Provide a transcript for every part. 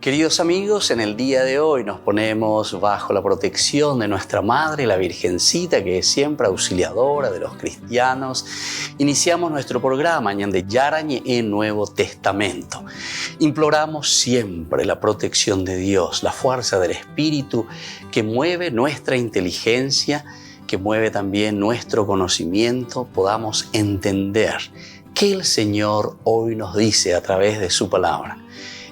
Queridos amigos, en el día de hoy nos ponemos bajo la protección de nuestra Madre, la Virgencita, que es siempre auxiliadora de los cristianos. Iniciamos nuestro programa Ñande Yarañe en Nuevo Testamento. Imploramos siempre la protección de Dios, la fuerza del Espíritu que mueve nuestra inteligencia, que mueve también nuestro conocimiento, podamos entender qué el Señor hoy nos dice a través de su palabra.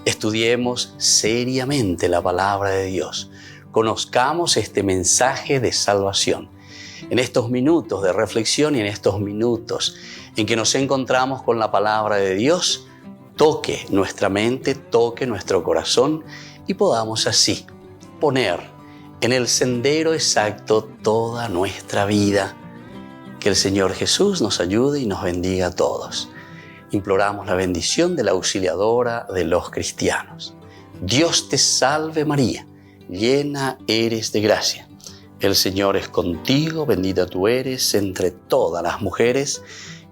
Estudiemos seriamente la palabra de Dios. Conozcamos este mensaje de salvación. En estos minutos de reflexión y en estos minutos en que nos encontramos con la palabra de Dios, toque nuestra mente, toque nuestro corazón y podamos así poner en el sendero exacto toda nuestra vida. Que el Señor Jesús nos ayude y nos bendiga a todos. Imploramos la bendición de la auxiliadora de los cristianos. Dios te salve María, llena eres de gracia. El Señor es contigo, bendita tú eres entre todas las mujeres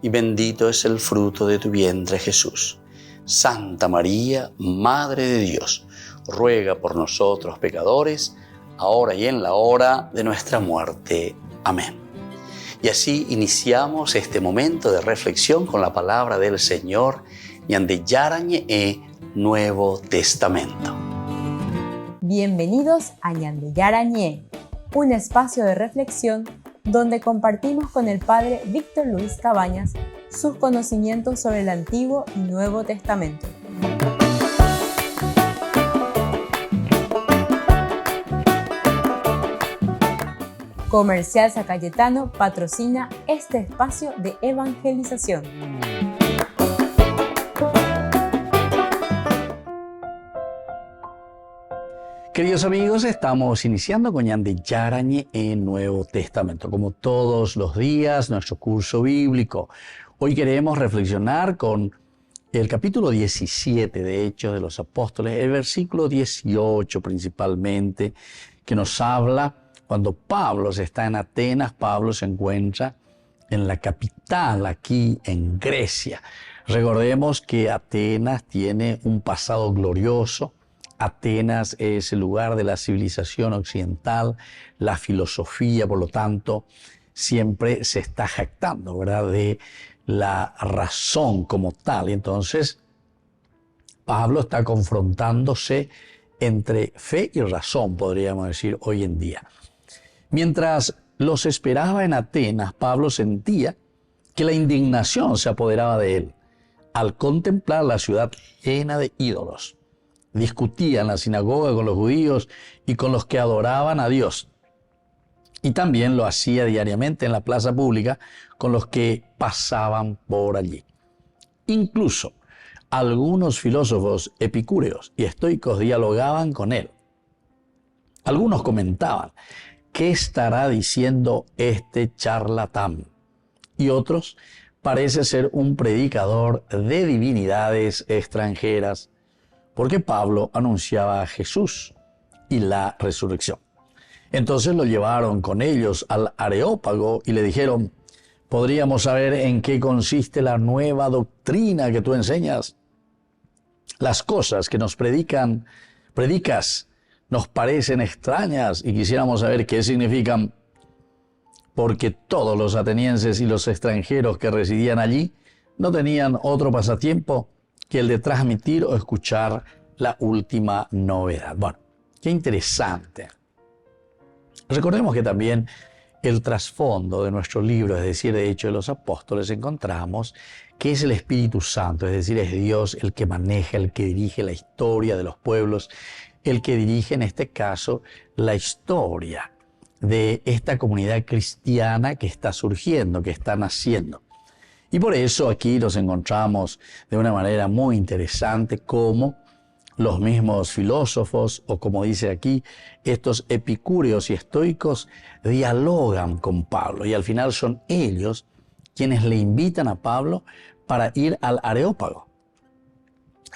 y bendito es el fruto de tu vientre Jesús. Santa María, Madre de Dios, ruega por nosotros pecadores, ahora y en la hora de nuestra muerte. Amén. Y así iniciamos este momento de reflexión con la palabra del Señor, Ñande Yarañe Nuevo Testamento. Bienvenidos a Ñande Yarañe, un espacio de reflexión donde compartimos con el Padre Víctor Luis Cabañas sus conocimientos sobre el Antiguo y Nuevo Testamento. Comercial San Cayetano patrocina este espacio de evangelización. Queridos amigos, estamos iniciando con Ñande Yarañe en Nuevo Testamento. Como todos los días, nuestro curso bíblico. Hoy queremos reflexionar con el capítulo 17 de Hechos de los Apóstoles, el versículo 18 principalmente, que nos habla. Cuando Pablo está en Atenas, Pablo se encuentra en la capital, aquí en Grecia. Recordemos que Atenas tiene un pasado glorioso. Atenas es el lugar de la civilización occidental, la filosofía, por lo tanto, siempre se está jactando, ¿verdad?, de la razón como tal. Y entonces, Pablo está confrontándose entre fe y razón, podríamos decir hoy en día. Mientras los esperaba en Atenas, Pablo sentía que la indignación se apoderaba de él al contemplar la ciudad llena de ídolos. Discutía en la sinagoga con los judíos y con los que adoraban a Dios. Y también lo hacía diariamente en la plaza pública con los que pasaban por allí. Incluso algunos filósofos epicúreos y estoicos dialogaban con él. Algunos comentaban: ¿qué estará diciendo este charlatán? Y otros, parece ser un predicador de divinidades extranjeras, porque Pablo anunciaba a Jesús y la resurrección. Entonces lo llevaron con ellos al Areópago y le dijeron: ¿podríamos saber en qué consiste la nueva doctrina que tú enseñas? Las cosas que nos predicas nos parecen extrañas y quisiéramos saber qué significan, porque todos los atenienses y los extranjeros que residían allí no tenían otro pasatiempo que el de transmitir o escuchar la última novedad. Bueno, qué interesante. Recordemos que también el trasfondo de nuestro libro, es decir, de Hechos de los Apóstoles, encontramos que es el Espíritu Santo, es decir, es Dios el que maneja, el que dirige la historia de los pueblos, el que dirige en este caso la historia de esta comunidad cristiana que está surgiendo, que está naciendo. Y por eso aquí nos encontramos de una manera muy interesante cómo los mismos filósofos, o como dice aquí, estos epicúreos y estoicos dialogan con Pablo y al final son ellos quienes le invitan a Pablo para ir al Areópago.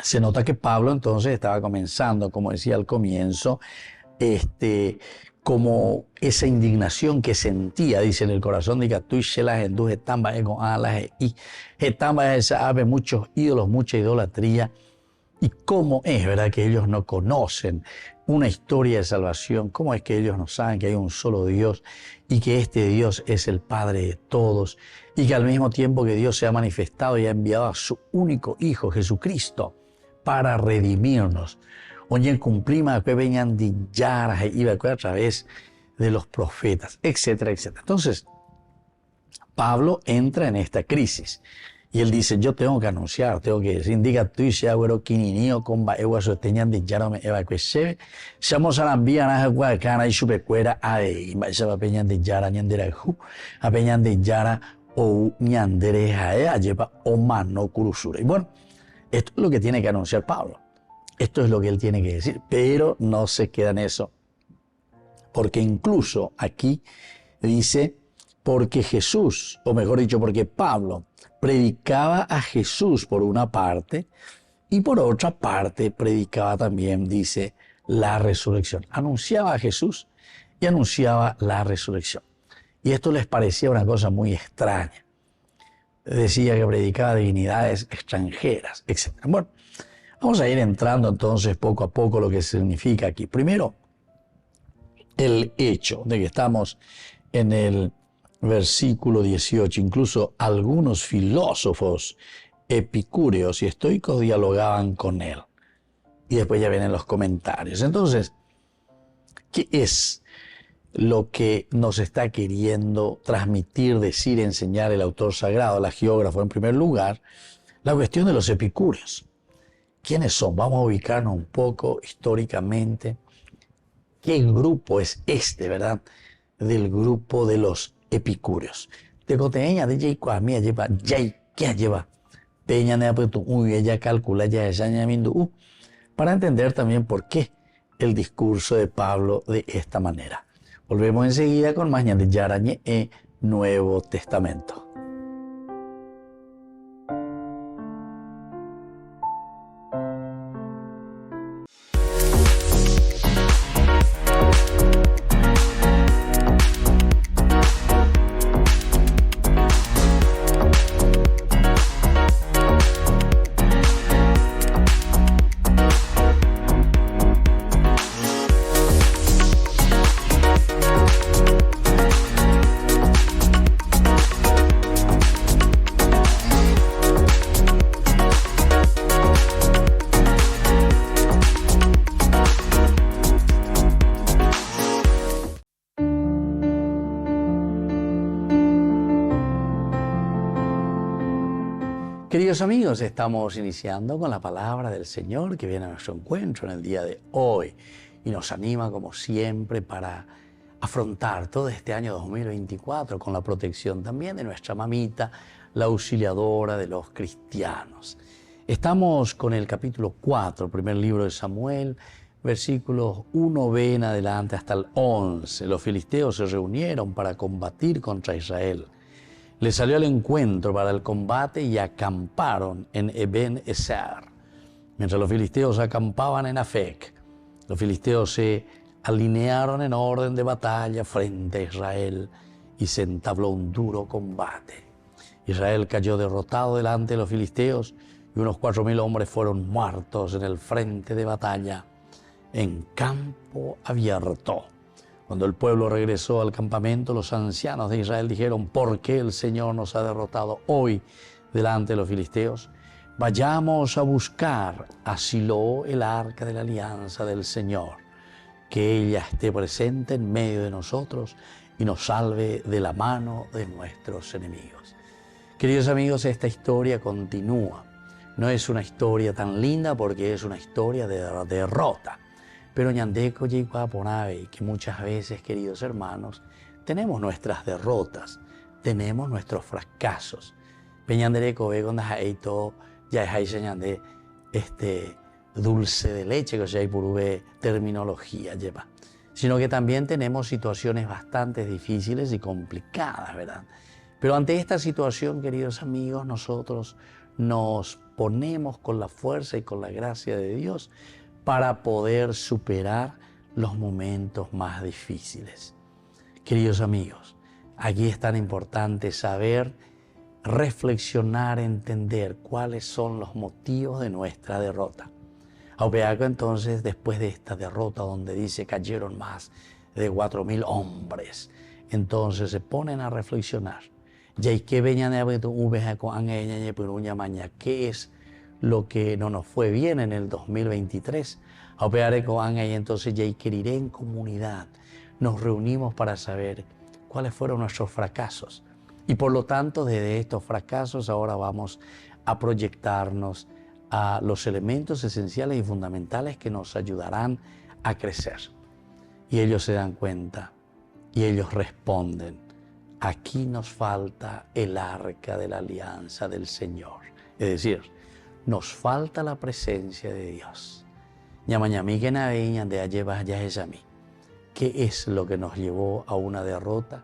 Se nota que Pablo entonces estaba comenzando, como decía al comienzo, como esa indignación que sentía, dice, en el corazón de muchos ídolos, mucha idolatría, y cómo es, ¿verdad?, que ellos no conocen una historia de salvación, cómo es que ellos no saben que hay un solo Dios y que este Dios es el Padre de todos y que al mismo tiempo que Dios se ha manifestado y ha enviado a su único Hijo, Jesucristo, para redimirnos. Oye, cumplimos que venían de Yara y a través de los profetas, etcétera, etcétera. Entonces, Pablo entra en esta crisis y él dice, yo tengo que anunciar, tengo que decir, indica tú y sea güero quininio con baegua sosteñan de Yara me eva que se seamos a la vía na agua cana y subecuera a y se va peñan de Yara ñandera ju a peñan de Yara o ñandere a lleva o mano curusura. Y bueno, esto es lo que tiene que anunciar Pablo. Esto es lo que él tiene que decir, pero no se queda en eso. Porque incluso aquí dice, porque Jesús, o mejor dicho, porque Pablo predicaba a Jesús por una parte y por otra parte predicaba también, dice, la resurrección. Anunciaba a Jesús y anunciaba la resurrección. Y esto les parecía una cosa muy extraña. Decía que predicaba divinidades extranjeras, etc. Bueno, vamos a ir entrando entonces poco a poco lo que significa aquí. Primero, el hecho de que estamos en el versículo 18, incluso algunos filósofos epicúreos y estoicos dialogaban con él. Y después ya vienen los comentarios. Entonces, ¿qué es lo que nos está queriendo transmitir, decir, enseñar el autor sagrado, el geógrafo en primer lugar? La cuestión de los epicúreos. ¿Quiénes son? Vamos a ubicarnos un poco históricamente. ¿Qué grupo es este, verdad? Del grupo de los epicúreos. De coteña de Jayco a mí lleva Jay, ¿qué lleva? Peña ne apuesto uy, ella calcula ya esa mindu para entender también por qué el discurso de Pablo de esta manera. Volvemos enseguida con más de Yarañe e Nuevo Testamento. Queridos amigos, estamos iniciando con la palabra del Señor que viene a nuestro encuentro en el día de hoy y nos anima como siempre para afrontar todo este año 2024 con la protección también de nuestra mamita, la auxiliadora de los cristianos. Estamos con el capítulo 4, primer libro de Samuel, versículos 1b en adelante hasta el 11. Los filisteos se reunieron para combatir contra Israel. Le salió al encuentro para el combate y acamparon en Eben-Ezer. Mientras los filisteos acampaban en Afec, los filisteos se alinearon en orden de batalla frente a Israel y se entabló un duro combate. Israel cayó derrotado delante de los filisteos y unos 4.000 hombres fueron muertos en el frente de batalla en campo abierto. Cuando el pueblo regresó al campamento, los ancianos de Israel dijeron, ¿por qué el Señor nos ha derrotado hoy delante de los filisteos? Vayamos a buscar a Silo, el arca de la alianza del Señor, que ella esté presente en medio de nosotros y nos salve de la mano de nuestros enemigos. Queridos amigos, esta historia continúa. No es una historia tan linda porque es una historia de derrota. Pero ñandeco llegó por ave que muchas veces, queridos hermanos, tenemos nuestras derrotas, tenemos nuestros fracasos. Peñandereco ve cuando hay todo, ya es ñande dulce de leche, que hay por terminología lleva. Sino que también tenemos situaciones bastante difíciles y complicadas, ¿verdad? Pero ante esta situación, queridos amigos, nosotros nos ponemos con la fuerza y con la gracia de Dios para poder superar los momentos más difíciles. Queridos amigos, aquí es tan importante saber reflexionar, entender cuáles son los motivos de nuestra derrota. Aupeaco entonces, después de esta derrota donde dice cayeron más de 4.000 hombres, entonces se ponen a reflexionar. ¿Qué es lo que no nos fue bien en el 2023? Entonces ya queriré en comunidad. Nos reunimos para saber cuáles fueron nuestros fracasos. Y por lo tanto, desde estos fracasos ahora vamos a proyectarnos a los elementos esenciales y fundamentales que nos ayudarán a crecer. Y ellos se dan cuenta y ellos responden: aquí nos falta el arca de la alianza del Señor. Es decir, nos falta la presencia de Dios. ¿Qué es lo que nos llevó a una derrota?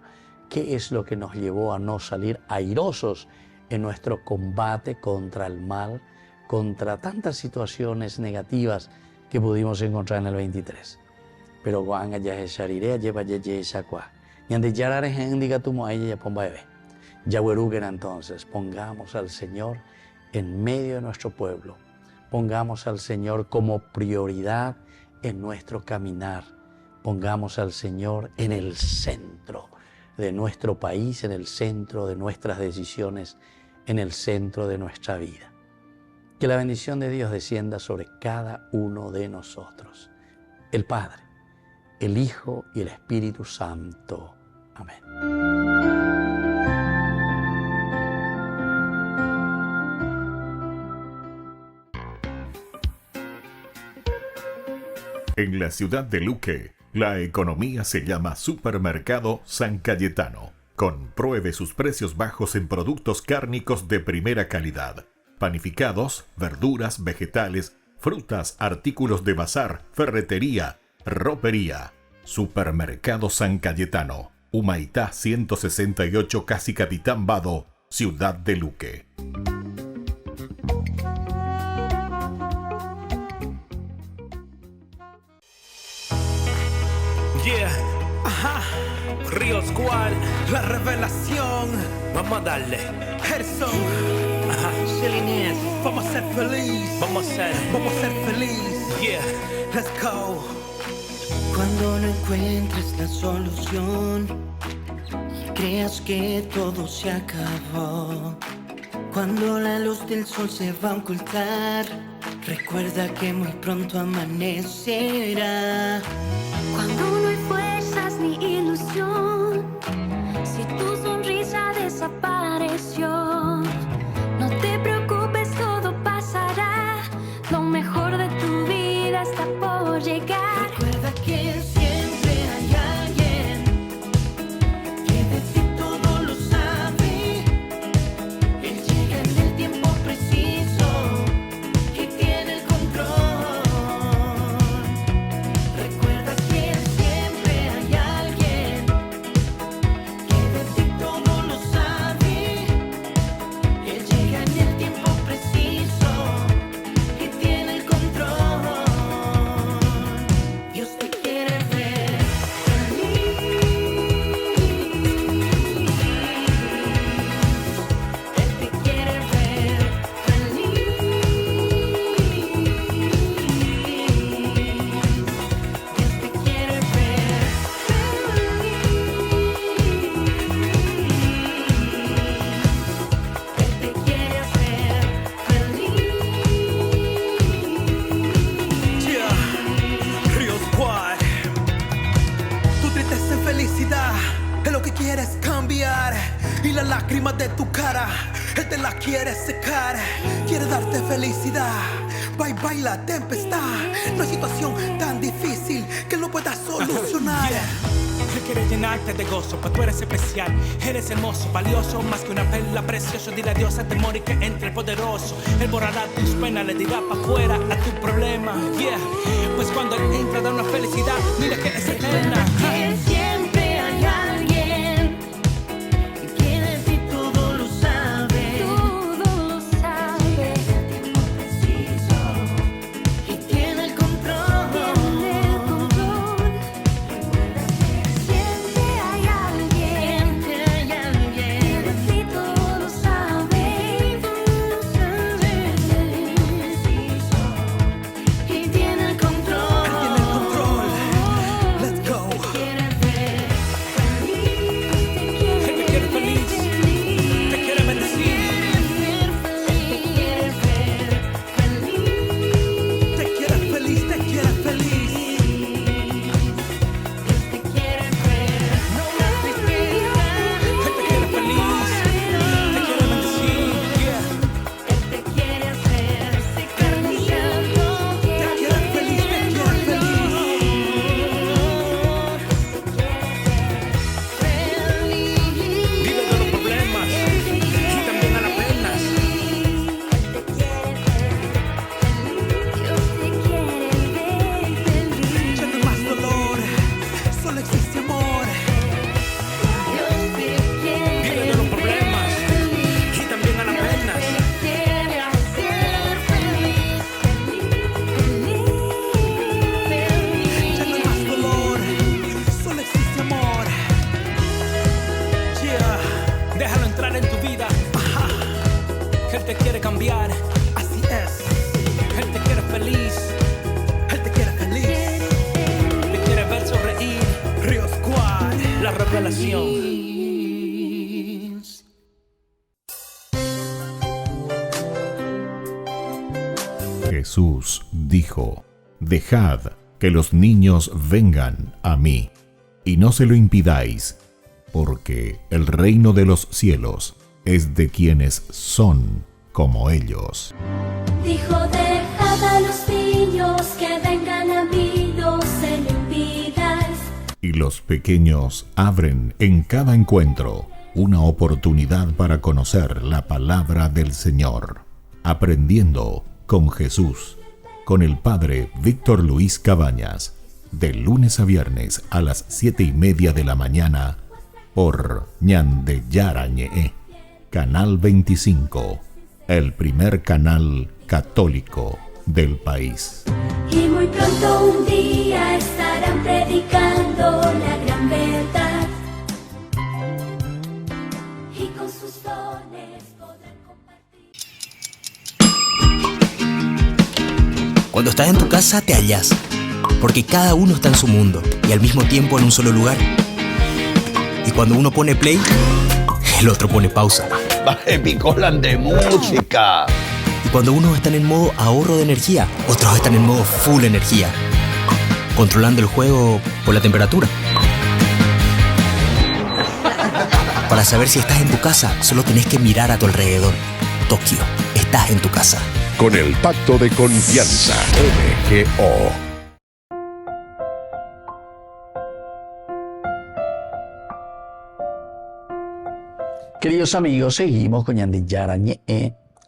¿Qué es lo que nos llevó a no salir airosos en nuestro combate contra el mal, contra tantas situaciones negativas que pudimos encontrar en el 23? Pero entonces pongamos al Señor en medio de nuestro pueblo, pongamos al Señor como prioridad en nuestro caminar, pongamos al Señor en el centro de nuestro país, en el centro de nuestras decisiones, en el centro de nuestra vida. Que la bendición de Dios descienda sobre cada uno de nosotros, el Padre, el Hijo y el Espíritu Santo. Amén. En la ciudad de Luque, la economía se llama Supermercado San Cayetano. Compruebe sus precios bajos en productos cárnicos de primera calidad. Panificados, verduras, vegetales, frutas, artículos de bazar, ferretería, ropería. Supermercado San Cayetano, Humaitá 168, Casi Capitán Vado, ciudad de Luque. Yeah, ajá, Río Squad, la revelación. Vamos a darle. Gerson, ajá, Shelly, vamos a ser feliz. Vamos a ser feliz. Yeah, let's go. Cuando no encuentres la solución y creas que todo se acabó, cuando la luz del sol se va a ocultar, recuerda que muy pronto amanecerá. Cuando no hay fuerzas ni ilusión, si tu sonrisa desapareció, no te preocupes, todo pasará. Lo mejor de tu vida está por llegar. Recuerda que siempre hay alguien que de ti todo lo sabe. Él llega en el tiempo preciso y tiene el control. Recuerda que siempre hay alguien que de ti todo lo sabe. Él llega en el tiempo preciso y tiene el control. Dios te quiere ver feliz. Él te quiere ver feliz. Dios te quiere ver feliz. Él te quiere ver feliz. Yeah, Río Squad. Tu tristeza en felicidad es lo que quieres cambiar. Y las lágrimas de tu cara, Él te las quiere secar. Quiere darte felicidad. Bye bye la tempestad. No hay situación tan difícil que Él no pueda solucionar. Él quiere llenarte de gozo, pues tú eres especial. Eres hermoso, valioso, más que una perla preciosa. Dile adiós al temor y que entre el poderoso. Él borrará tus penas, le dirá pa' fuera a tu problema. Yeah, pues cuando Él entra da una felicidad, mira que es eterna. Que siempre hay alguien que de ti todo lo sabe. Todo lo sabe. Y tiene el control. Tiene el control. Siempre hay alguien Siempre hay que alguien de ti todo lo sabe. y relación. Jesús dijo: Dejad que los niños vengan a mí, y no se lo impidáis, porque el reino de los cielos es de quienes son como ellos. Dijo, dejad a los niños que vengan a mí, no se lo impidáis. Y los pequeños abren en cada encuentro una oportunidad para conocer la palabra del Señor, aprendiendo con Jesús, con el Padre Víctor Luis Cabañas, de lunes a viernes a las 7:30 de la mañana, por Ñande Yarañe, Canal 25, el primer canal católico del país. Y muy pronto un día estarán predicando la gran verdad. Y con sus dones podrán compartir. Cuando estás en tu casa te hallas, porque cada uno está en su mundo y al mismo tiempo en un solo lugar. Y cuando uno pone play, el otro pone pausa. Epicolan de música. Y cuando unos están en modo ahorro de energía, otros están en modo full energía, controlando el juego por la temperatura. Para saber si estás en tu casa, solo tenés que mirar a tu alrededor. Tokio, estás en tu casa. Con el Pacto de Confianza, MGO. Queridos amigos, seguimos con Ñande Yarañe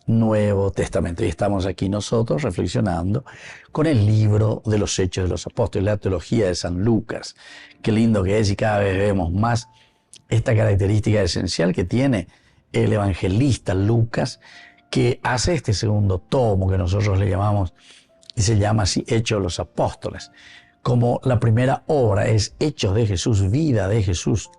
Nuevo Testamento y estamos aquí nosotros reflexionando con el libro de los Hechos de los Apóstoles, la teología de San Lucas. Qué lindo que es, y cada vez vemos más esta característica esencial que tiene el evangelista Lucas, que hace este segundo tomo que nosotros le llamamos, y se llama así, Hechos de los Apóstoles. Como la primera obra es Hechos de Jesús, vida de Jesús,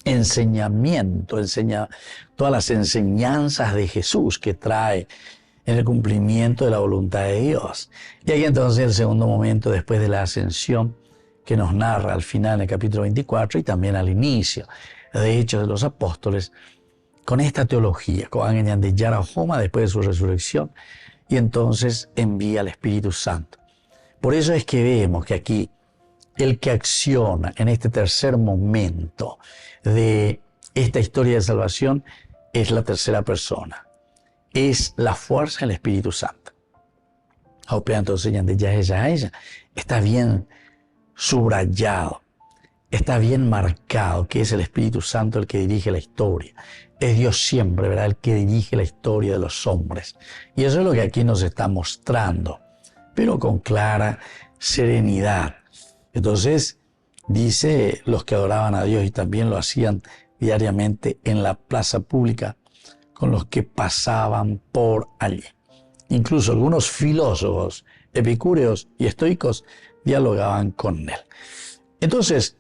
enseñamiento, enseña todas las enseñanzas de Jesús que trae en el cumplimiento de la voluntad de Dios. Y ahí entonces el segundo momento después de la ascensión que nos narra al final en el capítulo 24 y también al inicio de Hechos de los Apóstoles, con esta teología, con Ñande Yara Joma después de su resurrección, y entonces envía al Espíritu Santo. Por eso es que vemos que aquí el que acciona en este tercer momento de esta historia de salvación es la tercera persona. Es la fuerza del Espíritu Santo. Entonces ella está bien subrayado, está bien marcado que es el Espíritu Santo el que dirige la historia. Es Dios siempre, ¿verdad?, el que dirige la historia de los hombres. Y eso es lo que aquí nos está mostrando, pero con clara serenidad. Entonces, dice, los que adoraban a Dios y también lo hacían diariamente en la plaza pública con los que pasaban por allí. Incluso algunos filósofos, epicúreos y estoicos dialogaban con él. Entonces,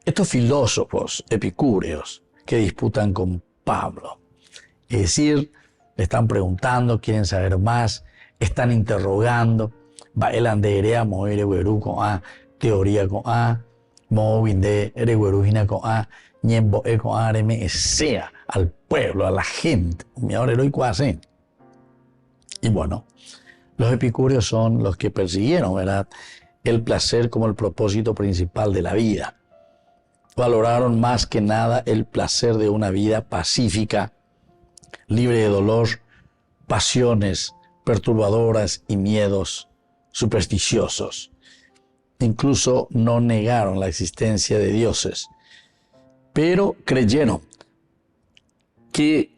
estos filósofos epicúreos que disputan con Pablo, es decir, le están preguntando, quieren saber más, están interrogando, bailan de erea, moire, huerú, con a, teoría con a, movin de ereguerujina con a, ñembo e con a, sea al pueblo, a la gente, mi ahora heroico hace. Y bueno, los epicúreos son los que persiguieron, ¿verdad?, el placer como el propósito principal de la vida. Valoraron más que nada el placer de una vida pacífica, libre de dolor, pasiones perturbadoras y miedos supersticiosos. Incluso no negaron la existencia de dioses, pero creyeron que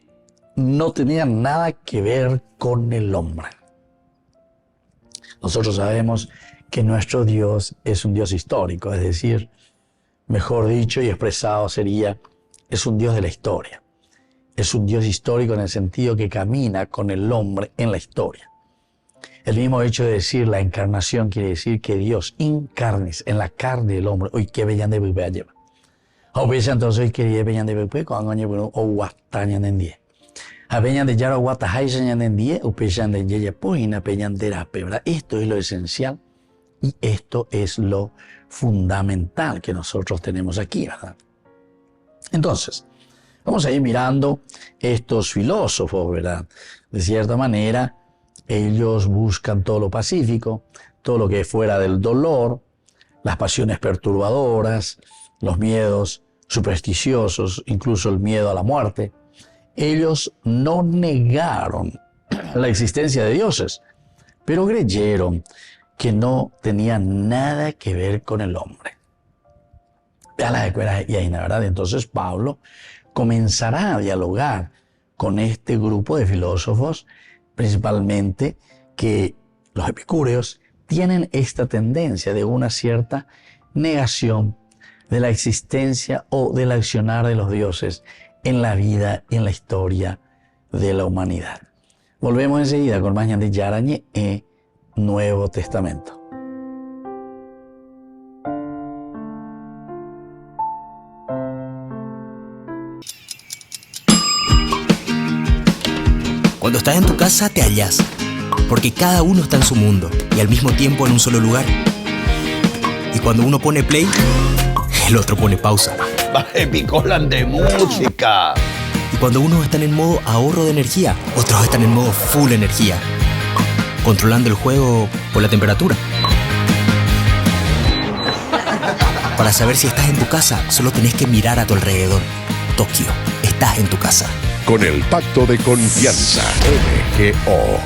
no tenían nada que ver con el hombre. Nosotros sabemos que nuestro Dios es un Dios histórico, es decir, mejor dicho y expresado sería, es un Dios de la historia. Es un Dios histórico en el sentido que camina con el hombre en la historia. El mismo hecho de decir la encarnación quiere decir que Dios incarnes en la carne del hombre. Hoy que vean de bebé lleva. O vean entonces hoy que vean de bebé con año bueno o guatañan en día. A vean de yara guatajayan en día o peyan de yeye pojina peyan de la pebra. Esto es lo esencial y esto es lo fundamental que nosotros tenemos aquí, ¿verdad? Entonces, vamos a ir mirando estos filósofos, ¿verdad? De cierta manera, ellos buscan todo lo pacífico, todo lo que es fuera del dolor, las pasiones perturbadoras, los miedos supersticiosos, incluso el miedo a la muerte. Ellos no negaron la existencia de dioses, pero creyeron que no tenían nada que ver con el hombre. Vean la escuela y ahí, ¿verdad? Entonces Pablo comenzará a dialogar con este grupo de filósofos, principalmente que los epicúreos tienen esta tendencia de una cierta negación de la existencia o del accionar de los dioses en la vida y en la historia de la humanidad. Volvemos enseguida con más Ñandi Yarañe en Nuevo Testamento. Cuando estás en tu casa te hallas, porque cada uno está en su mundo y al mismo tiempo en un solo lugar. Y cuando uno pone play, el otro pone pausa. Baje picolan de música. Y cuando unos están en modo ahorro de energía, otros están en modo full energía, controlando el juego por la temperatura. Para saber si estás en tu casa, solo tenés que mirar a tu alrededor. Tokio, estás en tu casa. Con el Pacto de Confianza, MGO.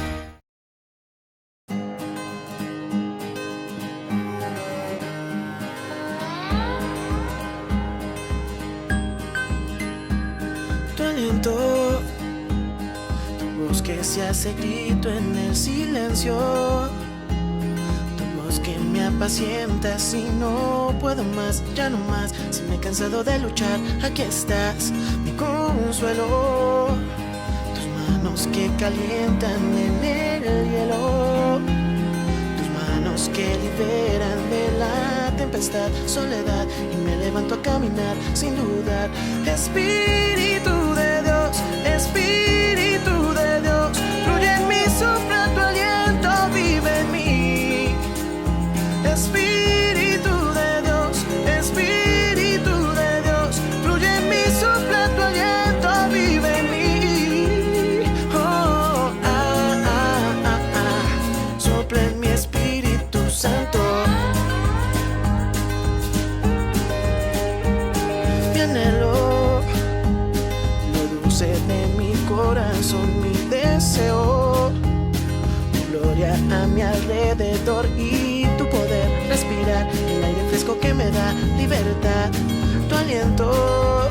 Tu aliento, tu voz que se hace grito en el silencio, tu voz que me apacienta si no puedo más, ya no más, si me he cansado de luchar, aquí estás, mi consuelo, tus manos que calientan en el hielo, tus manos que liberan de la tempestad, soledad, y me levanto a caminar sin dudar. Espíritu de Dios, Espíritu de Dios, fluye en mí, sopla tu aliento, vive en mí. Espíritu de Dios, Espíritu de Dios, fluye en mí, sopla tu aliento, vive en mí. Oh, sopla en mi Espíritu Santo. Mi anhelo, lo dulce de mi corazón, mi deseo, tu gloria a mi alrededor y tu poder, respirar el aire fresco que me da libertad, tu aliento,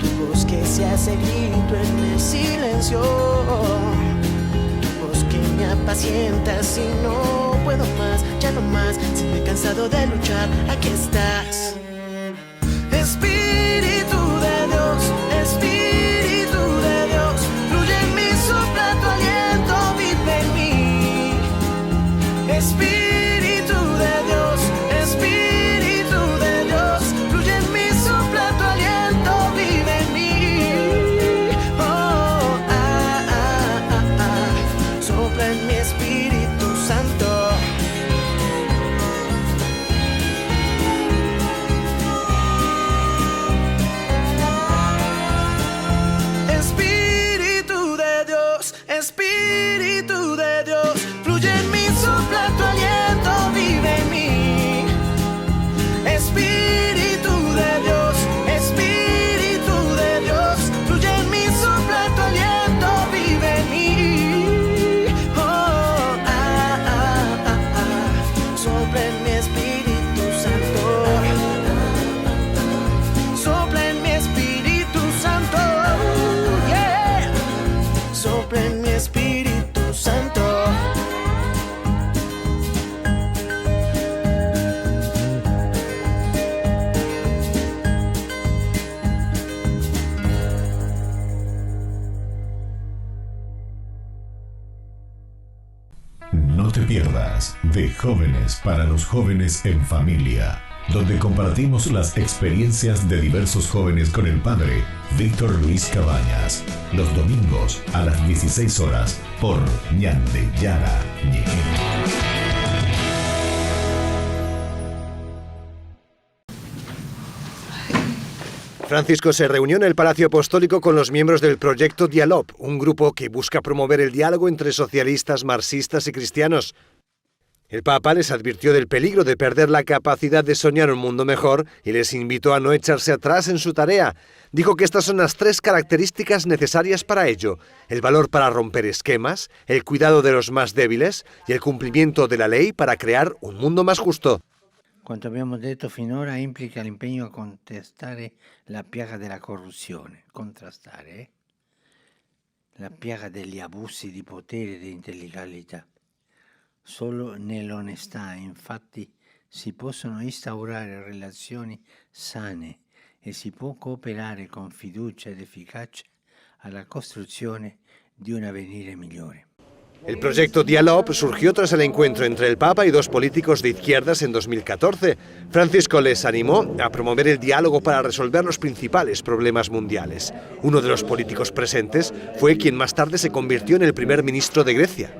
tu voz que se hace grito en el silencio, tu voz que me apacienta si no puedo más, ya no más, si me he cansado de luchar, aquí estás. Espíritu de Dios, Espíritu de Dios, fluye en mí, sopla tu aliento, vive en mí. Espíritu de Dios, Espíritu de Dios, fluye en mí, sopla tu aliento, vive en mí. Oh, sopla en mi Espíritu Santo. Espíritu de Dios, Espíritu de Dios, fluye en mí, sopla tu aliento, vive en mí. Espíritu de Dios, Espíritu de Dios, fluye en mí, sopla tu aliento, vive en mí. Oh, sopla en mi Espíritu Santo. Sopla en mi Espíritu Santo. Yeah. Sopla en mi Espíritu Santo. No te pierdas De Jóvenes para los Jóvenes en Familia, donde compartimos las experiencias de diversos jóvenes con el padre Víctor Luis Cabañas, los domingos a las 16 horas por Ñande Yarañe. Francisco se reunió en el Palacio Apostólico con los miembros del Proyecto Dialog, un grupo que busca promover el diálogo entre socialistas, marxistas y cristianos. El Papa les advirtió del peligro de perder la capacidad de soñar un mundo mejor y les invitó a no echarse atrás en su tarea. Dijo que estas son las 3 características necesarias para ello: el valor para romper esquemas, el cuidado de los más débiles y el cumplimiento de la ley para crear un mundo más justo. Quanto abbiamo detto finora implica l'impegno a contrastare la piaga della corruzione, la piaga degli abusi di potere e di illegalità. Solo nell'onestà, infatti, si possono instaurare relazioni sane e si può cooperare con fiducia ed efficacia alla costruzione di un avvenire migliore. El proyecto Dialog surgió tras el encuentro entre el Papa y 2 políticos de izquierdas en 2014. Francisco les animó a promover el diálogo para resolver los principales problemas mundiales. Uno de los políticos presentes fue quien más tarde se convirtió en el primer ministro de Grecia.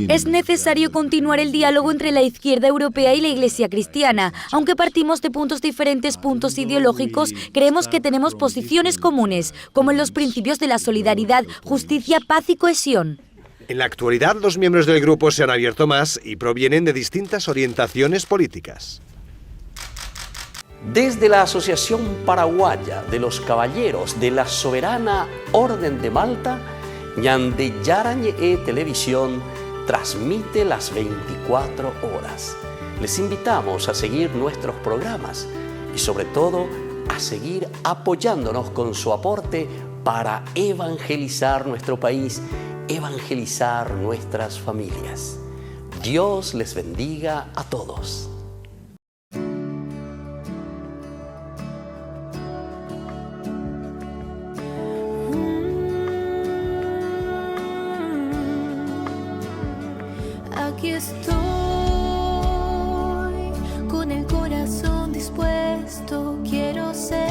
Es necesario continuar el diálogo entre la izquierda europea y la Iglesia cristiana. Aunque partimos de diferentes puntos ideológicos, creemos que tenemos posiciones comunes, como en los principios de la solidaridad, justicia, paz y cohesión. En la actualidad, los miembros del grupo se han abierto más y provienen de distintas orientaciones políticas. Desde la Asociación Paraguaya de los Caballeros de la Soberana Orden de Malta, Ñande Yarañe Televisión transmite las 24 horas. Les invitamos a seguir nuestros programas y sobre todo a seguir apoyándonos con su aporte para evangelizar nuestro país, evangelizar nuestras familias. Dios les bendiga a todos. Aquí estoy, con el corazón dispuesto, quiero ser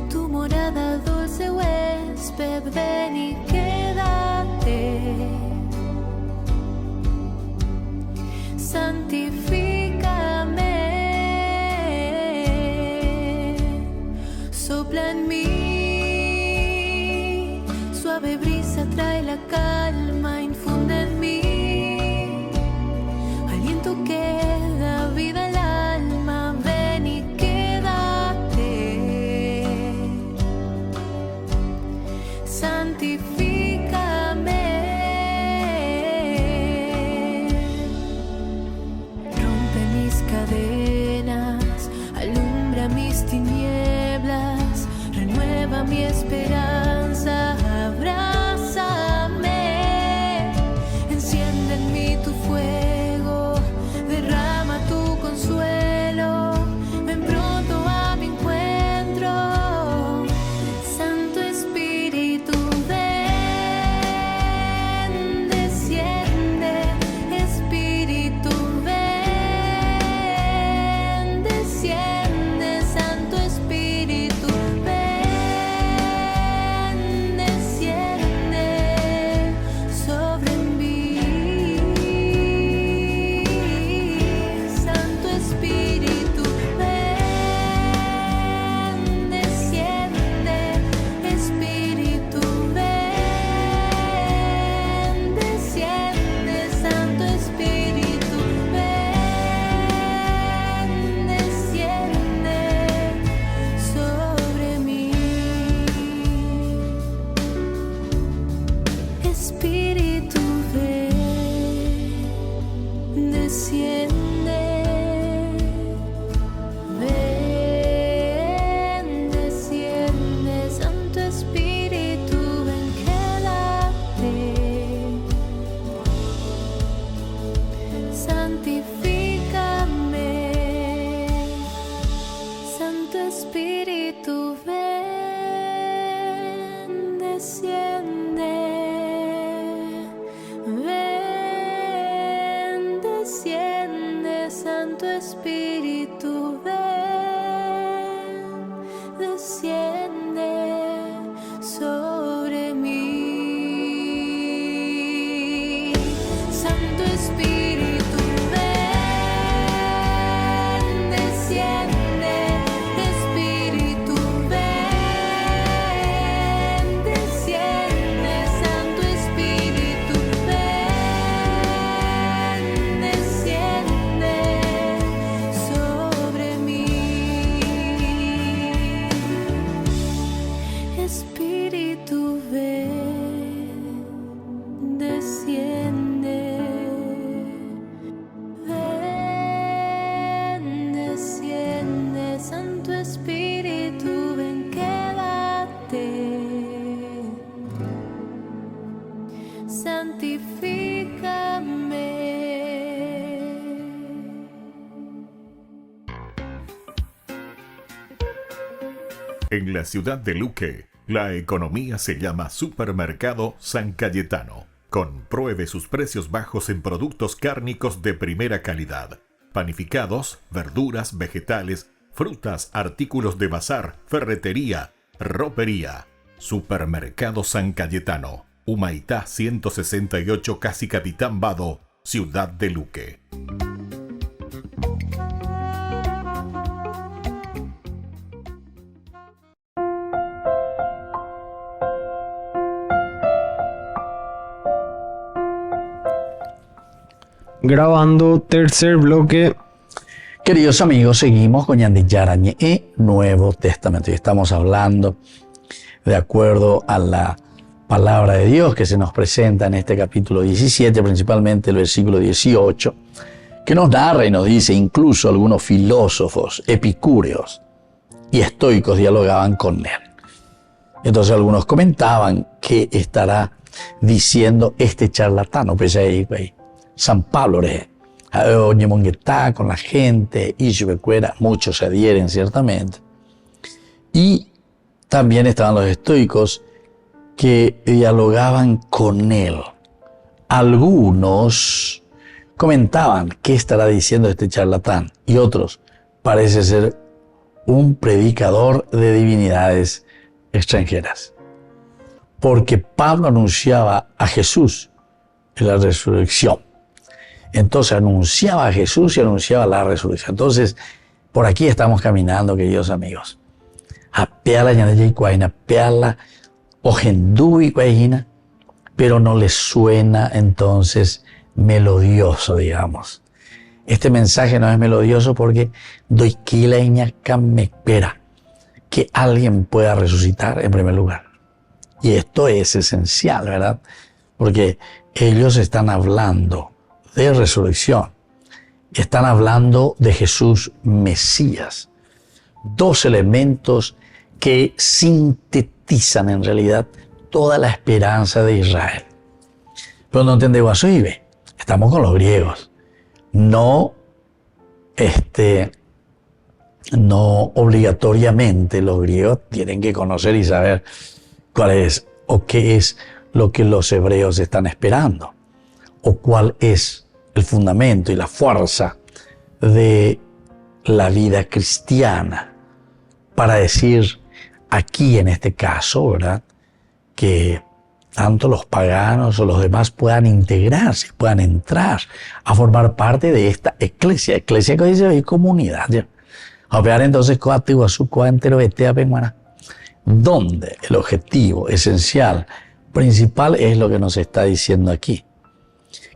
tu morada, dulce huésped, ven y quédate. Santifícame, sopla en mí, suave brisa trae la calma, infunde en mí aliento que da vida al alma, ven y quédate. Santifícame, rompe mis cadenas, alumbra mis tinieblas, renueva mi esperanza, abrázame, enciende en mí tu fuego, derrama tu consuelo, ven pronto a mi encuentro. Santo Espíritu, ven, desciende, Espíritu, ven, desciende, Santo Espíritu, ven, desciende sobre mí. Santo Espíritu, ven, desciende, Espíritu, ven, desciende, Santo Espíritu, ven, desciende sobre mí. Espíritu, ven, desciende, ven, desciende, Santo Espíritu, ven, quédate. Santifícame, Santo Espíritu, ven, desciende, ven, desciende, Santo Espíritu, ven, desciende sobre mí. Santo Espíritu, ven, desciende. En la ciudad de Luque, la economía se llama Supermercado San Cayetano. Compruebe sus precios bajos en productos cárnicos de primera calidad. Panificados, verduras, vegetales, frutas, artículos de bazar, ferretería, ropería. Supermercado San Cayetano, Humaitá 168, Casi Capitán Vado, ciudad de Luque. Grabando tercer bloque. Queridos amigos, seguimos con Ñandi Yarañe y Nuevo Testamento. Y estamos hablando de acuerdo a la palabra de Dios que se nos presenta en este capítulo 17, principalmente el versículo 18, que nos narra y nos dice: incluso algunos filósofos, epicúreos y estoicos dialogaban con él. Entonces algunos comentaban que estará diciendo este charlatán, pues ahí, San Pablo, está con la gente, y muchos se adhieren ciertamente. Y también estaban los estoicos que dialogaban con él. Algunos comentaban qué estará diciendo este charlatán, y otros parece ser un predicador de divinidades extranjeras. Porque Pablo anunciaba a Jesús en la resurrección. Entonces anunciaba a Jesús y anunciaba la resurrección. Entonces, por aquí estamos caminando, queridos amigos. Apeala ñanaya cuaina, apeala ojendu y cuaina, pero no les suena entonces melodioso, digamos. Este mensaje no es melodioso porque doikila iñaca me espera que alguien pueda resucitar en primer lugar. Y esto es esencial, ¿verdad? Porque ellos están hablando de resurrección. Están hablando de Jesús Mesías. Dos elementos que sintetizan en realidad toda la esperanza de Israel. Pero no entendemos eso, Ibe. Estamos con los griegos. No obligatoriamente los griegos tienen que conocer y saber cuál es o qué es lo que los hebreos están esperando, o cuál es el fundamento y la fuerza de la vida cristiana para decir aquí en este caso, ¿verdad?, que tanto los paganos o los demás puedan integrarse, puedan entrar a formar parte de esta iglesia que dice hoy comunidad. A ver entonces donde el objetivo esencial, principal, es lo que nos está diciendo aquí.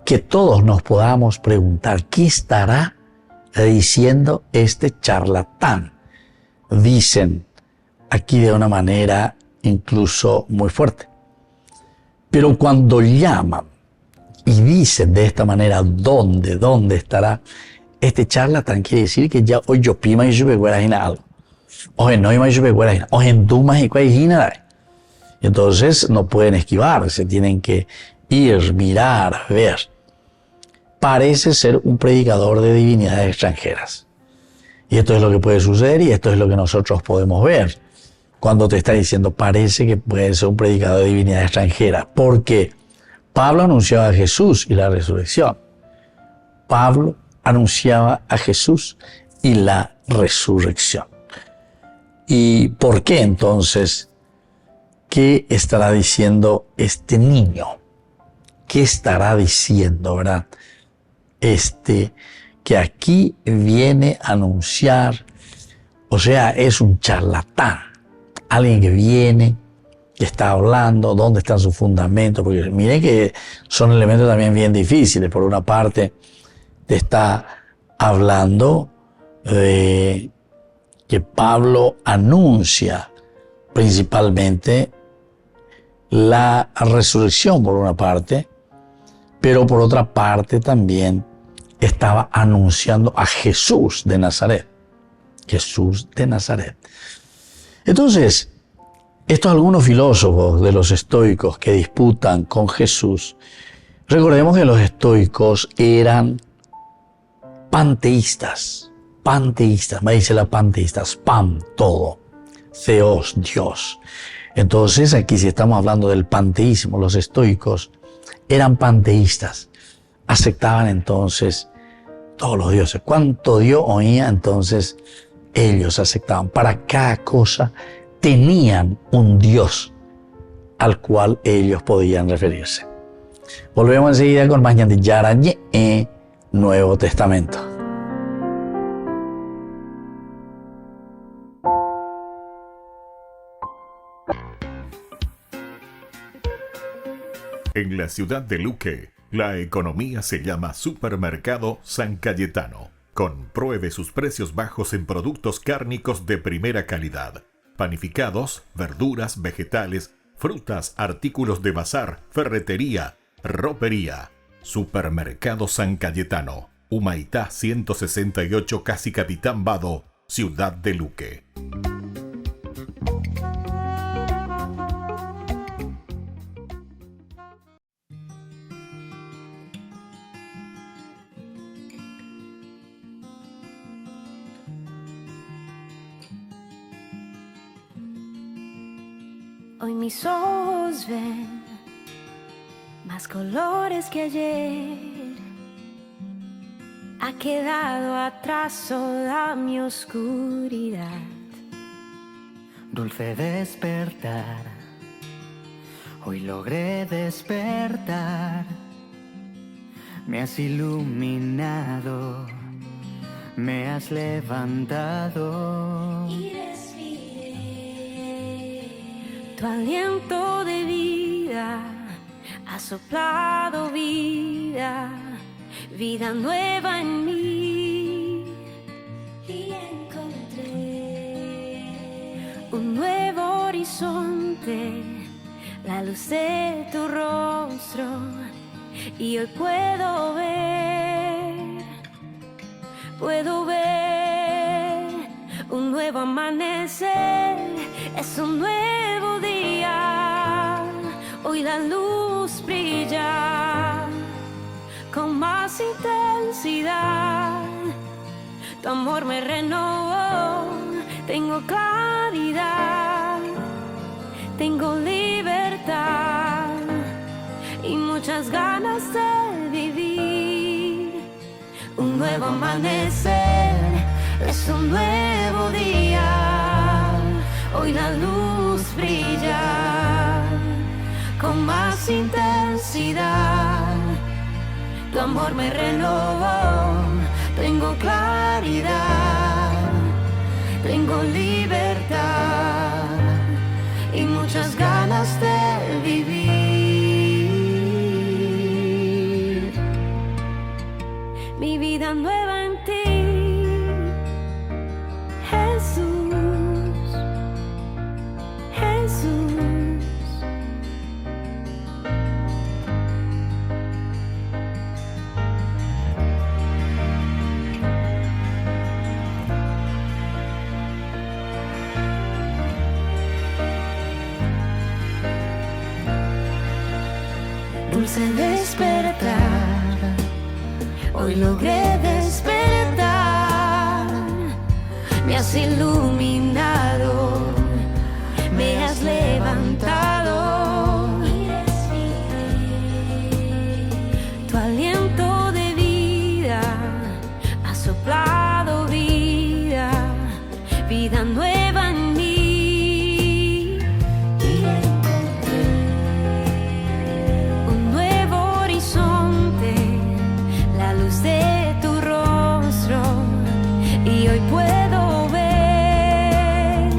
Que todos nos podamos preguntar, ¿qué estará diciendo este charlatán? Dicen aquí de una manera incluso muy fuerte. Pero cuando llaman y dicen de esta manera, ¿dónde estará este charlatán? Quiere decir que ya hoy yo pima y yo algo. O no hay yo o en dumas y cuajina. Entonces no pueden esquivarse, tienen que ir, mirar, ver. Parece ser un predicador de divinidades extranjeras. Y esto es lo que puede suceder y esto es lo que nosotros podemos ver. Cuando te está diciendo, parece que puede ser un predicador de divinidades extranjeras. Porque Pablo anunciaba a Jesús y la resurrección. Pablo anunciaba a Jesús y la resurrección. ¿Y por qué entonces? ¿Qué estará diciendo este niño? ¿Qué estará diciendo, verdad? Que aquí viene a anunciar, o sea, es un charlatán. Alguien que viene, que está hablando, dónde están sus fundamentos, porque miren que son elementos también bien difíciles. Por una parte, te está hablando de que Pablo anuncia principalmente la resurrección por una parte, pero por otra parte también estaba anunciando a Jesús de Nazaret. Jesús de Nazaret. Entonces, estos algunos filósofos de los estoicos que disputan con Jesús, recordemos que los estoicos eran panteístas, me dice la panteístas, pan, todo, Theos, Dios. Entonces, aquí si estamos hablando del panteísmo, los estoicos eran panteístas. Aceptaban entonces todos los dioses. Cuanto Dios oía, entonces ellos aceptaban. Para cada cosa tenían un Dios al cual ellos podían referirse. Volvemos enseguida con más Ñandi Yarañe en Nuevo Testamento. En la ciudad de Luque, la economía se llama Supermercado San Cayetano. Compruebe sus precios bajos en productos cárnicos de primera calidad. Panificados, verduras, vegetales, frutas, artículos de bazar, ferretería, ropería. Supermercado San Cayetano. Humaitá 168, Casi Capitán Vado, ciudad de Luque. Hoy mis ojos ven más colores que ayer. Ha quedado atrás toda mi oscuridad. Dulce despertar, hoy logré despertar. Me has iluminado, me has levantado. Y tu aliento de vida ha soplado vida, vida nueva en mí. Y encontré un nuevo horizonte, la luz de tu rostro. Y hoy puedo ver un nuevo amanecer. Es un nuevo día, hoy la luz brilla con más intensidad. Tu amor me renovó, tengo claridad, tengo libertad y muchas ganas de vivir. Un nuevo amanecer, es un nuevo día, hoy la luz brilla con más intensidad. Tu amor me renovó, tengo claridad, tengo libertad y muchas ganas de vivir. Mi vida nueva en ti, Jesús, Jesús. Dulce despertar, hoy logré despertar. Me has iluminado, me has levantado. Tu aliento de vida ha soplado vida, vida nueva en mí. De tu rostro y hoy puedo ver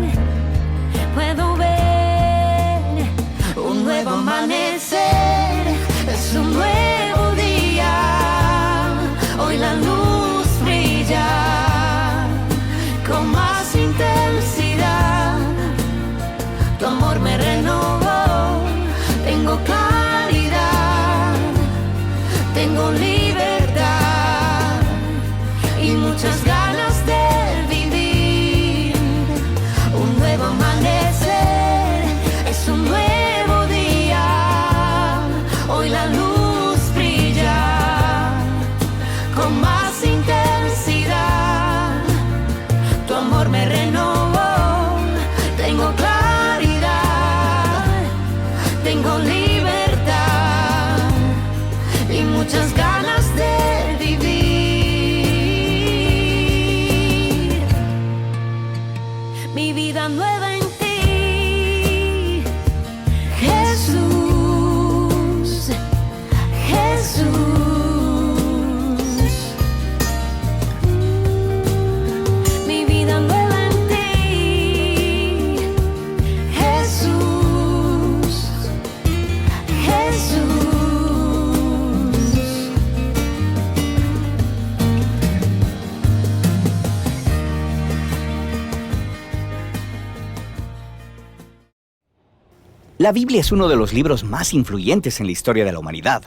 La Biblia es uno de los libros más influyentes en la historia de la humanidad.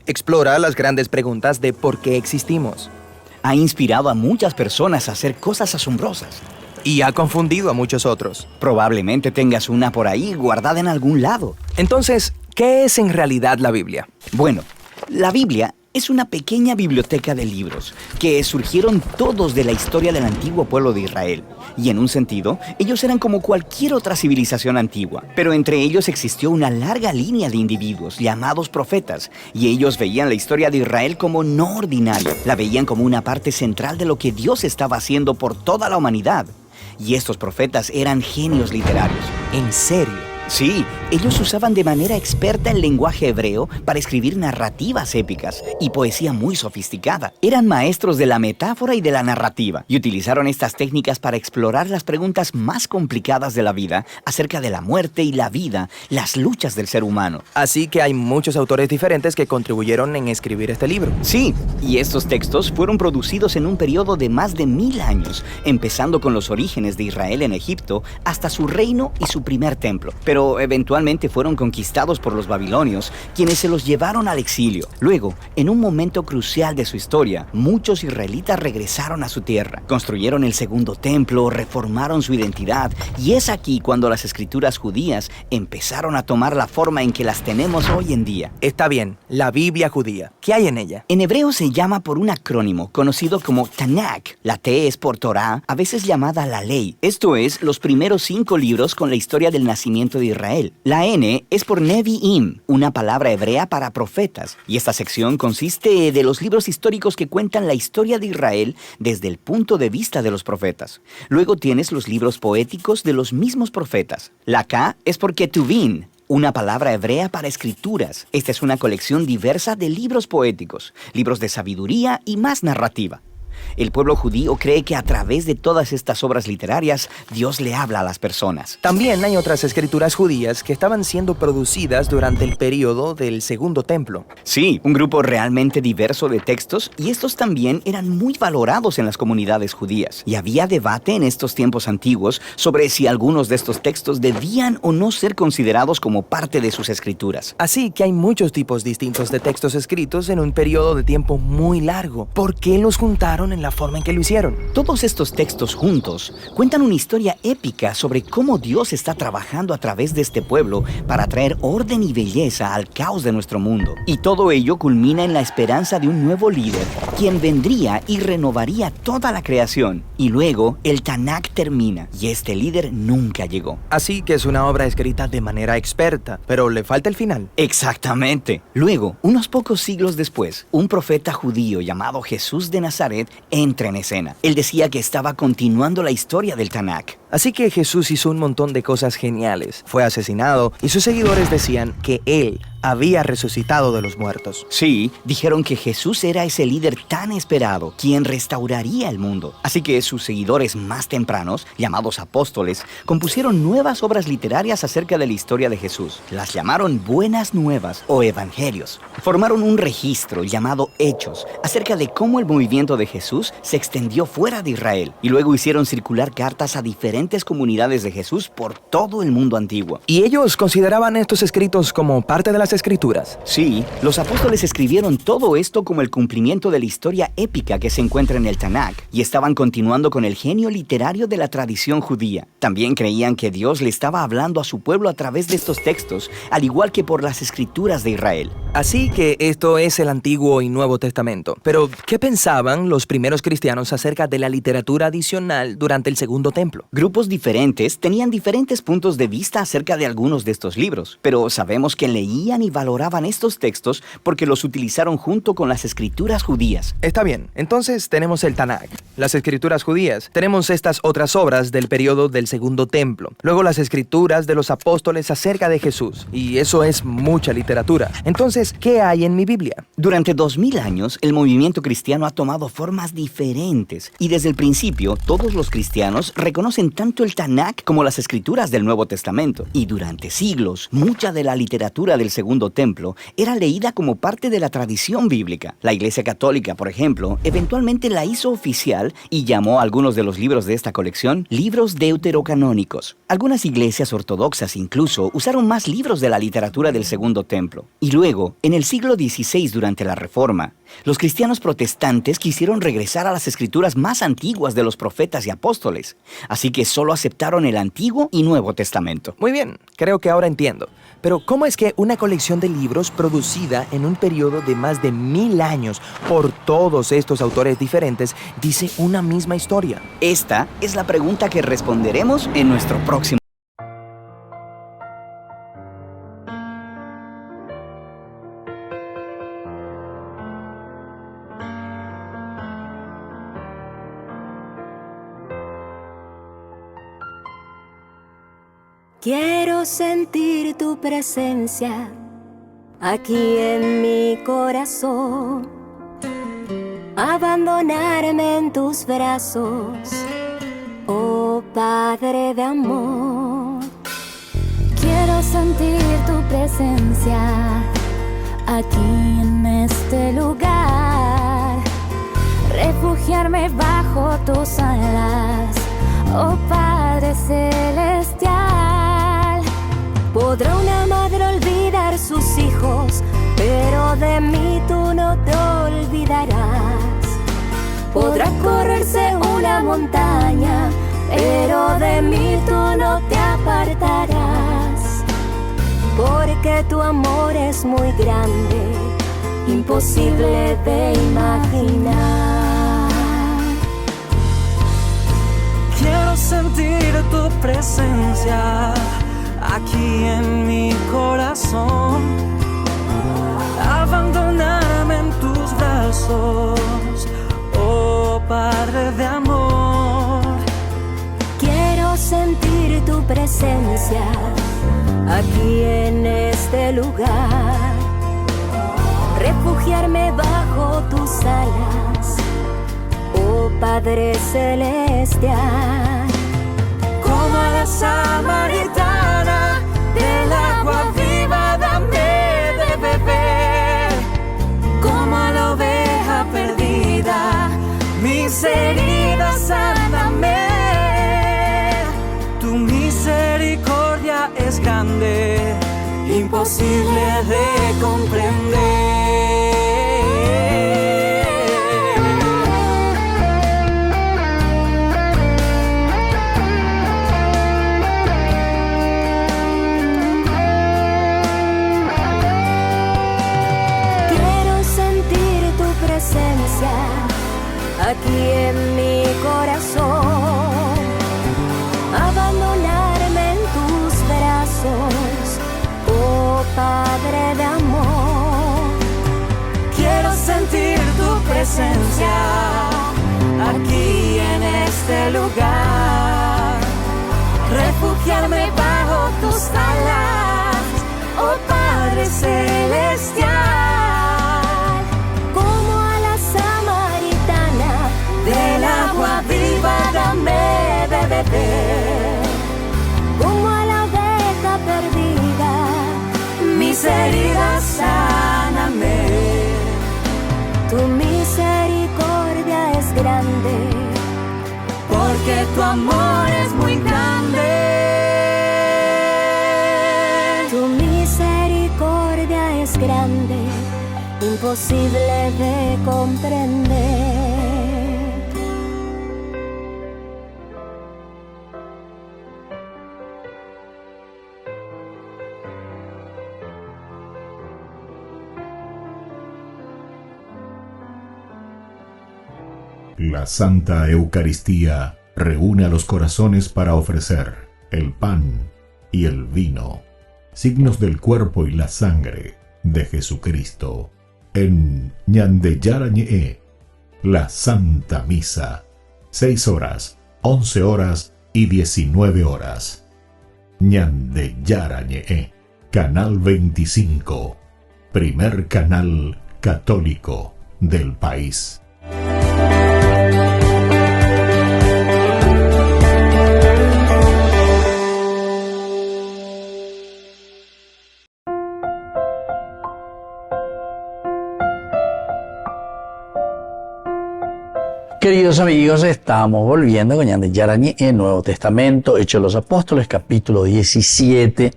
Explora las grandes preguntas de por qué existimos. Ha inspirado a muchas personas a hacer cosas asombrosas. Y ha confundido a muchos otros. Probablemente tengas una por ahí guardada en algún lado. Entonces, ¿qué es en realidad la Biblia? Bueno, la Biblia es una pequeña biblioteca de libros que surgieron todos de la historia del antiguo pueblo de Israel. Y en un sentido, ellos eran como cualquier otra civilización antigua. Pero entre ellos existió una larga línea de individuos llamados profetas. Y ellos veían la historia de Israel como no ordinaria. La veían como una parte central de lo que Dios estaba haciendo por toda la humanidad. Y estos profetas eran genios literarios. ¿En serio? Sí, ellos usaban de manera experta el lenguaje hebreo para escribir narrativas épicas y poesía muy sofisticada. Eran maestros de la metáfora y de la narrativa y utilizaron estas técnicas para explorar las preguntas más complicadas de la vida acerca de la muerte y la vida, las luchas del ser humano. Así que hay muchos autores diferentes que contribuyeron en escribir este libro. Sí, y estos textos fueron producidos en un periodo de más de 1000 años, empezando con los orígenes de Israel en Egipto hasta su reino y su primer templo. Pero eventualmente fueron conquistados por los babilonios, quienes se los llevaron al exilio. Luego, en un momento crucial de su historia, muchos israelitas regresaron a su tierra, construyeron el segundo templo, reformaron su identidad, y es aquí cuando las escrituras judías empezaron a tomar la forma en que las tenemos hoy en día. Está bien, la Biblia judía. ¿Qué hay en ella? En hebreo se llama por un acrónimo conocido como Tanakh. La T es por Torah, a veces llamada la ley. Esto es, los primeros 5 libros con la historia del nacimiento de Israel. La N es por Nevi'im, una palabra hebrea para profetas, y esta sección consiste de los libros históricos que cuentan la historia de Israel desde el punto de vista de los profetas. Luego tienes los libros poéticos de los mismos profetas. La K es por Ketuvim, una palabra hebrea para escrituras. Esta es una colección diversa de libros poéticos, libros de sabiduría y más narrativa. El pueblo judío cree que a través de todas estas obras literarias, Dios le habla a las personas. También hay otras escrituras judías que estaban siendo producidas durante el periodo del Segundo Templo. Sí, un grupo realmente diverso de textos, y estos también eran muy valorados en las comunidades judías. Y había debate en estos tiempos antiguos sobre si algunos de estos textos debían o no ser considerados como parte de sus escrituras. Así que hay muchos tipos distintos de textos escritos en un periodo de tiempo muy largo. ¿Por qué los juntaron en la forma en que lo hicieron? Todos estos textos juntos cuentan una historia épica sobre cómo Dios está trabajando a través de este pueblo para traer orden y belleza al caos de nuestro mundo. Y todo ello culmina en la esperanza de un nuevo líder, quien vendría y renovaría toda la creación. Y luego el Tanakh termina y este líder nunca llegó. Así que es una obra escrita de manera experta, pero le falta el final. Exactamente. Luego, unos pocos siglos después, un profeta judío llamado Jesús de Nazaret entra en escena. Él decía que estaba continuando la historia del Tanakh. Así que Jesús hizo un montón de cosas geniales. Fue asesinado y sus seguidores decían que él había resucitado de los muertos. Sí, dijeron que Jesús era ese líder tan esperado, quien restauraría el mundo. Así que sus seguidores más tempranos, llamados apóstoles, compusieron nuevas obras literarias acerca de la historia de Jesús. Las llamaron Buenas Nuevas o Evangelios. Formaron un registro llamado Hechos acerca de cómo el movimiento de Jesús se extendió fuera de Israel. Y luego hicieron circular cartas a diferentes comunidades de Jesús por todo el mundo antiguo. ¿Y ellos consideraban estos escritos como parte de las escrituras? Sí, los apóstoles escribieron todo esto como el cumplimiento de la historia épica que se encuentra en el Tanakh y estaban continuando con el genio literario de la tradición judía. También creían que Dios le estaba hablando a su pueblo a través de estos textos, al igual que por las escrituras de Israel. Así que esto es el Antiguo y Nuevo Testamento. Pero, ¿qué pensaban los primeros cristianos acerca de la literatura adicional durante el Segundo Templo? Grupos diferentes tenían diferentes puntos de vista acerca de algunos de estos libros, pero sabemos que leían y valoraban estos textos porque los utilizaron junto con las escrituras judías. Está bien, entonces tenemos el Tanakh, las escrituras judías, tenemos estas otras obras del periodo del Segundo Templo, luego las escrituras de los apóstoles acerca de Jesús, y eso es mucha literatura. Entonces, ¿qué hay en mi Biblia? Durante 2000 años, el movimiento cristiano ha tomado formas diferentes, y desde el principio, todos los cristianos reconocen tanto el Tanakh como las escrituras del Nuevo Testamento. Y durante siglos, mucha de la literatura del Segundo Templo era leída como parte de la tradición bíblica. La Iglesia Católica, por ejemplo, eventualmente la hizo oficial y llamó a algunos de los libros de esta colección libros deuterocanónicos. Algunas iglesias ortodoxas incluso usaron más libros de la literatura del Segundo Templo. Y luego, en el siglo XVI, durante la Reforma, los cristianos protestantes quisieron regresar a las escrituras más antiguas de los profetas y apóstoles, así que solo aceptaron el Antiguo y Nuevo Testamento. Muy bien, creo que ahora entiendo. Pero ¿cómo es que una colección de libros producida en un periodo de más de 1000 años por todos estos autores diferentes dice una misma historia? Esta es la pregunta que responderemos en nuestro próximo. Quiero sentir tu presencia aquí en mi corazón, abandonarme en tus brazos, oh Padre de amor. Quiero sentir tu presencia aquí en este lugar, refugiarme bajo tus alas, oh Padre celestial. Podrá una madre olvidar sus hijos, pero de mí tú no te olvidarás. Podrá correrse una montaña, pero de mí tú no te apartarás. Porque tu amor es muy grande, imposible de imaginar. Quiero sentir tu presencia aquí en mi corazón, abandonarme en tus brazos, oh Padre de amor. Quiero sentir tu presencia aquí en este lugar, refugiarme bajo tus alas, oh Padre celestial. Como a la samaritana, del agua viva dame de beber. Como a la oveja perdida, mis heridas sáname. Tu misericordia es grande, imposible de comprender. Aquí en mi corazón, abandonarme en tus brazos, oh Padre de amor. Quiero sentir tu presencia aquí en este lugar, refugiarme bajo tus alas, oh Padre celestial. Del agua viva dame de beber. Como a la oveja perdida, mis heridas sáname. Tu misericordia es grande, porque tu amor es muy grande. Tu misericordia es grande, imposible de comprender. La Santa Eucaristía reúne a los corazones para ofrecer el pan y el vino, signos del cuerpo y la sangre de Jesucristo. En Ñandeyarañe, la Santa Misa, 6 horas, 11 horas y 19 horas. Ñandeyarañe, Canal 25, primer canal católico del país. Queridos amigos, estamos volviendo con Ñande Yarañe en Nuevo Testamento, Hechos de los Apóstoles, capítulo 17.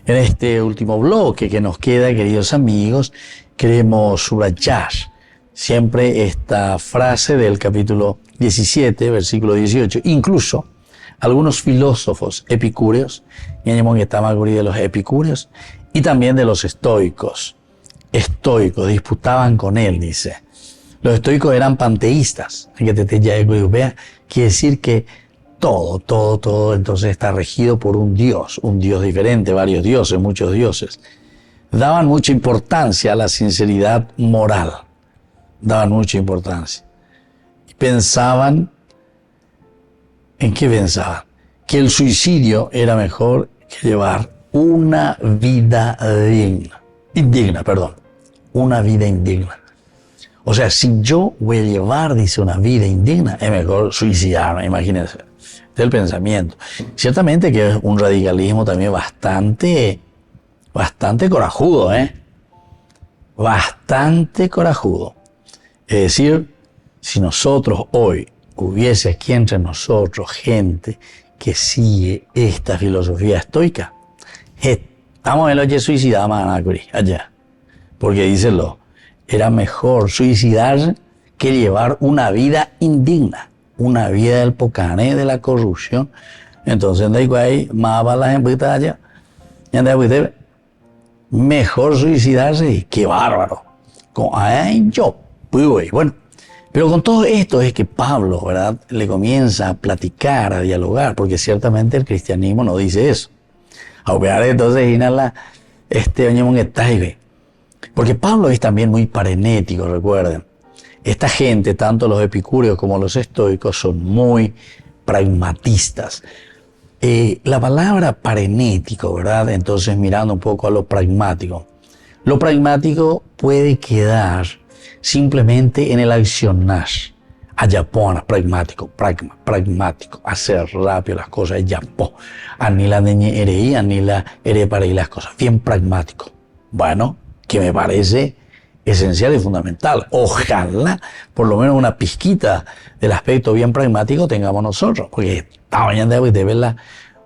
En este último bloque que nos queda, queridos amigos, queremos subrayar siempre esta frase del capítulo 17, versículo 18. Incluso algunos filósofos epicúreos, que estaban de los epicúreos, y también de los estoicos. Estoicos, disputaban con él, dice. Los estoicos eran panteístas, quiere decir que todo entonces está regido por un Dios diferente, varios dioses, muchos dioses. Daban mucha importancia a la sinceridad moral, daban mucha importancia. Y pensaban, ¿en qué pensaban? Que el suicidio era mejor que llevar una vida una vida indigna. O sea, si yo voy a llevar, dice, una vida indigna, es mejor suicidarme, imagínense. Este es el pensamiento. Ciertamente que es un radicalismo también bastante corajudo, Bastante corajudo. Es decir, si nosotros hoy hubiese aquí entre nosotros gente que sigue esta filosofía estoica, estamos en los que suicidaban allá. Porque díselo, era mejor suicidarse que llevar una vida indigna, una vida del pocané, de la corrupción. Entonces, más balas en allá, mejor suicidarse, qué bárbaro. Bueno, pero con todo esto es que Pablo, ¿verdad?, le comienza a platicar, a dialogar, porque ciertamente el cristianismo no dice eso. Entonces, porque Pablo es también muy parenético, recuerden. Esta gente, tanto los epicúreos como los estoicos, son muy pragmatistas. La palabra parenético, ¿verdad? Entonces, mirando un poco a lo pragmático. Lo pragmático puede quedar simplemente en el accionar. Ayapona, pragmático, hacer rápido las cosas, yapo. Anila neñe erei, anila ere para ir las cosas. Bien pragmático. Bueno, que me parece esencial y fundamental. Ojalá por lo menos una pizquita del aspecto bien pragmático tengamos nosotros, porque esta mañana de verla,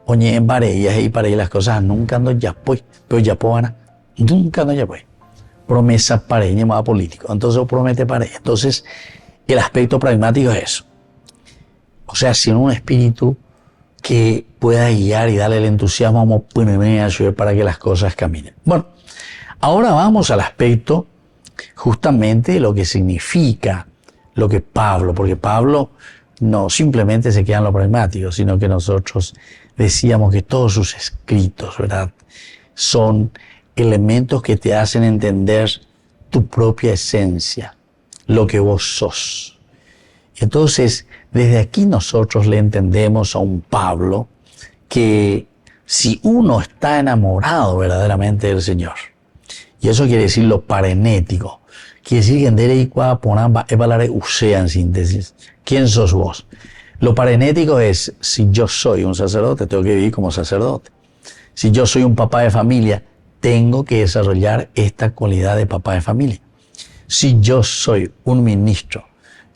oye, en varillas y para ir las cosas nunca ando ya pues, pero ya pues, nunca ando ya pues. Promesa pareña más político, entonces promete pareña. Entonces, el aspecto pragmático es eso. O sea, sin un espíritu que pueda guiar y darle el entusiasmo, vamos a ponerme a ayudar para que las cosas caminen. Bueno, ahora vamos al aspecto justamente de lo que significa lo que Pablo, porque Pablo no simplemente se queda en lo pragmático, sino que nosotros decíamos que todos sus escritos, ¿verdad?, son elementos que te hacen entender tu propia esencia, lo que vos sos. Entonces, desde aquí nosotros le entendemos a un Pablo que si uno está enamorado verdaderamente del Señor, y eso quiere decir lo parenético, quiere decir que en derecho ponamba evaluar usea en síntesis. ¿Quién sos vos? Lo parenético es, si yo soy un sacerdote, tengo que vivir como sacerdote. Si yo soy un papá de familia, tengo que desarrollar esta cualidad de papá de familia. Si yo soy un ministro,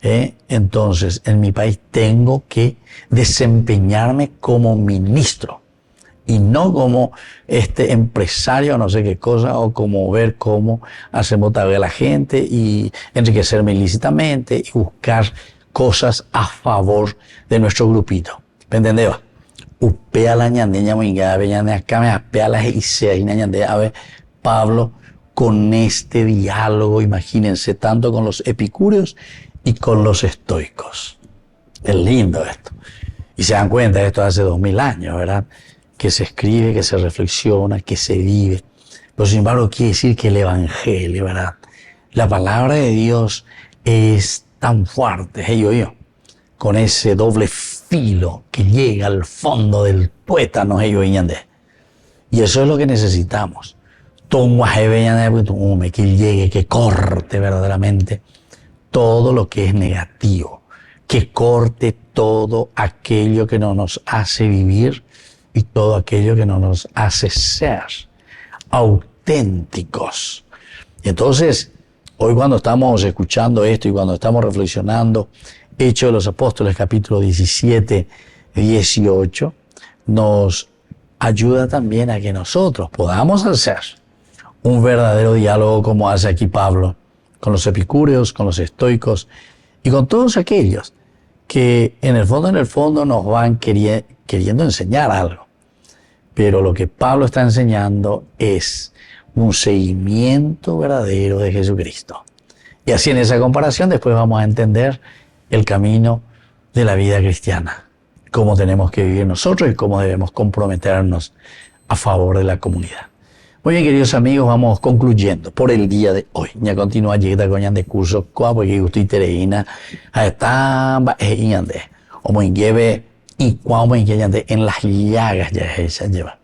entonces en mi país tengo que desempeñarme como ministro y no como empresario, no sé qué cosa, o como ver cómo hacemos tal a la gente y enriquecerme ilícitamente y buscar cosas a favor de nuestro grupito. ¿Me entendés? Upea la ñandeña moinga, veñane acá me apea la isea y ñande, a ver, Pablo, con este diálogo, imagínense, tanto con los epicúreos y con los estoicos. Es lindo esto. Y se dan cuenta, esto hace 2000 años, ¿verdad?, que se escribe, que se reflexiona, que se vive. Pero sin embargo quiere decir que el Evangelio, ¿verdad?, la palabra de Dios es tan fuerte, con ese doble filo que llega al fondo del tuétano, y eso es lo que necesitamos. Que llegue, que corte verdaderamente todo lo que es negativo, que corte todo aquello que no nos hace vivir y todo aquello que no nos hace ser auténticos. Y entonces, hoy cuando estamos escuchando esto y cuando estamos reflexionando Hechos de los Apóstoles, capítulo 17, 18, nos ayuda también a que nosotros podamos hacer un verdadero diálogo como hace aquí Pablo, con los epicúreos, con los estoicos y con todos aquellos que en el fondo nos van queriendo enseñar algo. Pero lo que Pablo está enseñando es un seguimiento verdadero de Jesucristo. Y así en esa comparación después vamos a entender el camino de la vida cristiana, cómo tenemos que vivir nosotros y cómo debemos comprometernos a favor de la comunidad. Muy bien, queridos amigos, vamos concluyendo por el día de hoy. Ya continúa llegando con de curso, porque usted tereina, está de como lleve y cuando en las llagas ya esa lleva,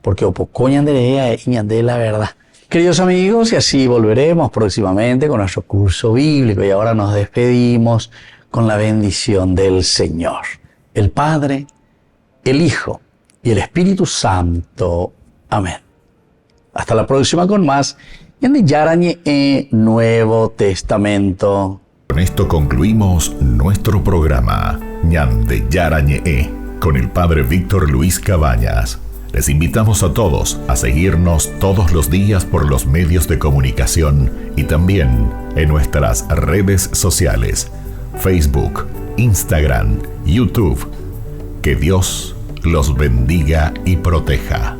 porque opocoñan de la verdad. Queridos amigos, y así volveremos próximamente con nuestro curso bíblico. Y ahora nos despedimos con la bendición del Señor, el Padre, el Hijo y el Espíritu Santo. Amén. Hasta la próxima con más Ñande Yarañe Nuevo Testamento. Con esto concluimos nuestro programa Ñande Yarañe con el Padre Víctor Luis Cabañas. Les invitamos a todos a seguirnos todos los días por los medios de comunicación y también en nuestras redes sociales, Facebook, Instagram, YouTube. Que Dios los bendiga y proteja.